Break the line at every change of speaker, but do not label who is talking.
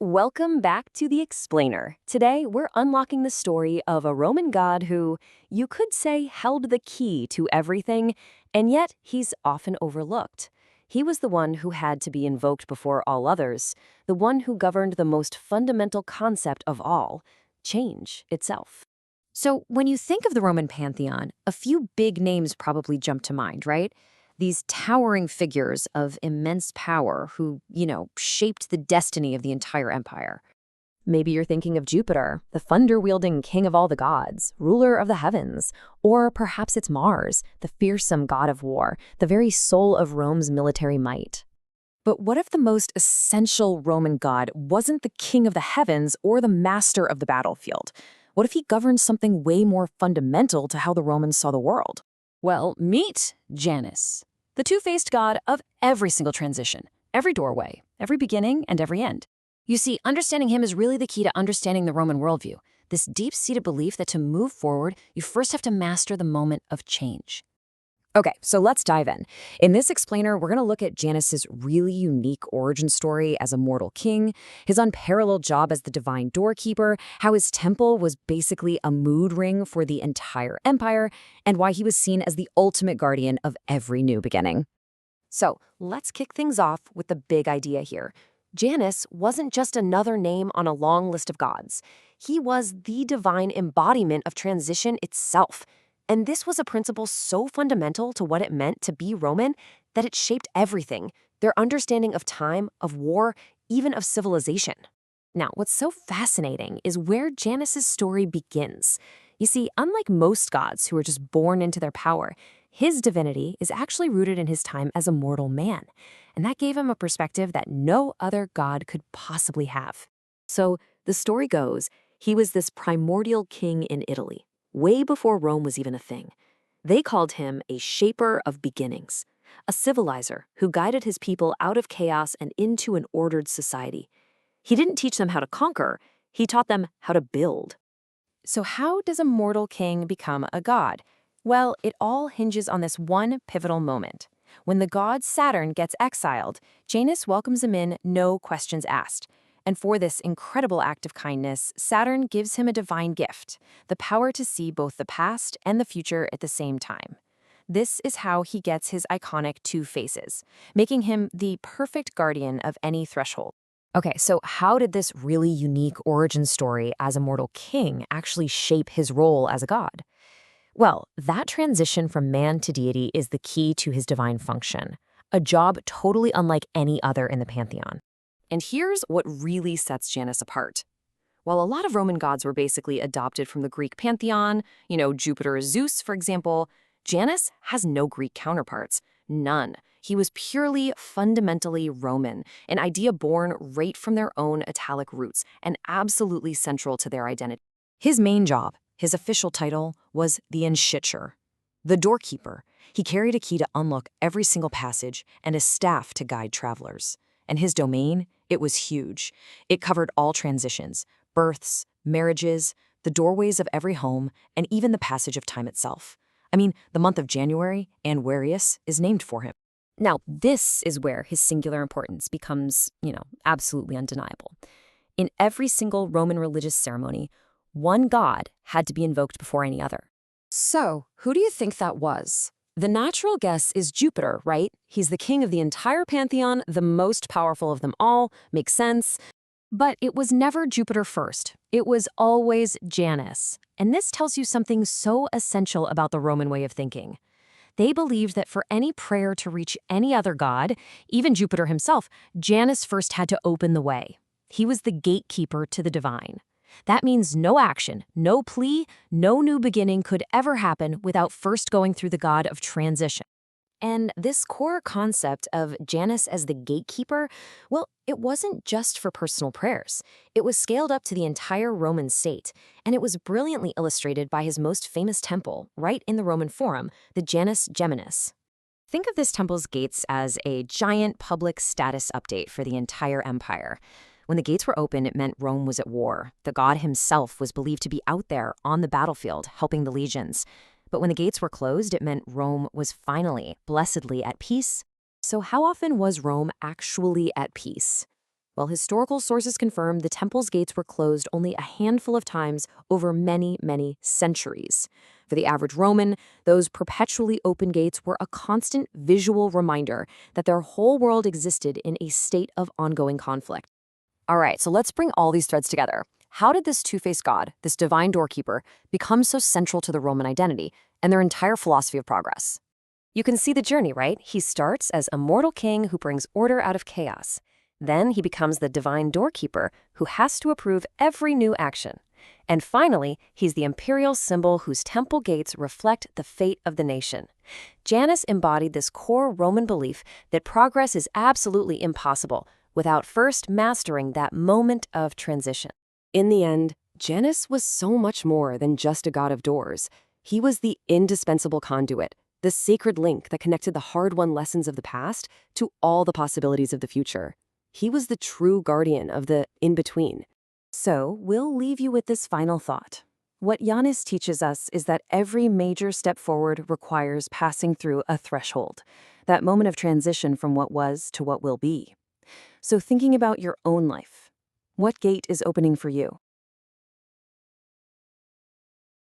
Welcome back to The Explainer. Today, we're unlocking the story of a Roman god who, you could say, held the key to everything, and yet he's often overlooked. He was the one who had to be invoked before all others, the one who governed the most fundamental concept of all, change itself. So, when you think of the Roman pantheon, a few big names probably jump to mind, right? These towering figures of immense power who, shaped the destiny of the entire empire. Maybe you're thinking of Jupiter, the thunder-wielding king of all the gods, ruler of the heavens. Or perhaps it's Mars, the fearsome god of war, the very soul of Rome's military might. But what if the most essential Roman god wasn't the king of the heavens or the master of the battlefield? What if he governed something way more fundamental to how the Romans saw the world? Well, meet Janus, the two-faced god of every single transition, every doorway, every beginning, and every end. You see, understanding him is really the key to understanding the Roman worldview, this deep-seated belief that to move forward, you first have to master the moment of change. Okay, so let's dive in. In this explainer, we're going to look at Janus's really unique origin story as a mortal king, his unparalleled job as the divine doorkeeper, how his temple was basically a mood ring for the entire empire, and why he was seen as the ultimate guardian of every new beginning. So let's kick things off with the big idea here. Janus wasn't just another name on a long list of gods. He was the divine embodiment of transition itself. And this was a principle so fundamental to what it meant to be Roman that it shaped everything, their understanding of time, of war, even of civilization. Now, what's so fascinating is where Janus's story begins. You see, unlike most gods who are just born into their power, his divinity is actually rooted in his time as a mortal man. And that gave him a perspective that no other god could possibly have. So, the story goes, he was this primordial king in Italy, way before Rome was even a thing. They called him a shaper of beginnings, a civilizer who guided his people out of chaos and into an ordered society. He didn't teach them how to conquer, he taught them how to build. So how does a mortal king become a god? Well, it all hinges on this one pivotal moment. When the god Saturn gets exiled, Janus welcomes him in, no questions asked. And for this incredible act of kindness, Saturn gives him a divine gift, the power to see both the past and the future at the same time. This is how he gets his iconic two faces, making him the perfect guardian of any threshold. Okay, so how did this really unique origin story as a mortal king actually shape his role as a god? Well, that transition from man to deity is the key to his divine function, a job totally unlike any other in the pantheon. And here's what really sets Janus apart. While a lot of Roman gods were basically adopted from the Greek pantheon, Jupiter is Zeus, for example, Janus has no Greek counterparts. None. He was purely fundamentally Roman, an idea born right from their own Italic roots and absolutely central to their identity. His main job, his official title, was the Enshitcher, the doorkeeper. He carried a key to unlock every single passage and a staff to guide travelers. And his domain, it was huge. It covered all transitions, births, marriages, the doorways of every home, and even the passage of time itself. I mean, the month of January, Anwarius, is named for him. Now, this is where his singular importance becomes, absolutely undeniable. In every single Roman religious ceremony, one god had to be invoked before any other. So, who do you think that was? The natural guess is Jupiter, right? He's the king of the entire pantheon, the most powerful of them all, makes sense. But it was never Jupiter first. It was always Janus. And this tells you something so essential about the Roman way of thinking. They believed that for any prayer to reach any other god, even Jupiter himself, Janus first had to open the way. He was the gatekeeper to the divine. That means no action, no plea, no new beginning could ever happen without first going through the god of transition. And this core concept of Janus as the gatekeeper, well, it wasn't just for personal prayers. It was scaled up to the entire Roman state, and it was brilliantly illustrated by his most famous temple, right in the Roman Forum, the Janus Geminus. Think of this temple's gates as a giant public status update for the entire empire. When the gates were open, it meant Rome was at war. The god himself was believed to be out there on the battlefield, helping the legions. But when the gates were closed, it meant Rome was finally, blessedly at peace. So how often was Rome actually at peace? Well, historical sources confirm the temple's gates were closed only a handful of times over many, many centuries. For the average Roman, those perpetually open gates were a constant visual reminder that their whole world existed in a state of ongoing conflict. All right, so let's bring all these threads together. How did this two-faced god, this divine doorkeeper, become so central to the Roman identity and their entire philosophy of progress? You can see the journey, right? He starts as a mortal king who brings order out of chaos. Then he becomes the divine doorkeeper who has to approve every new action. And finally, he's the imperial symbol whose temple gates reflect the fate of the nation. Janus embodied this core Roman belief that progress is absolutely impossible without first mastering that moment of transition. In the end, Janus was so much more than just a god of doors. He was the indispensable conduit, the sacred link that connected the hard-won lessons of the past to all the possibilities of the future. He was the true guardian of the in-between. So, we'll leave you with this final thought. What Janus teaches us is that every major step forward requires passing through a threshold, that moment of transition from what was to what will be. So thinking about your own life, what gate is opening for you?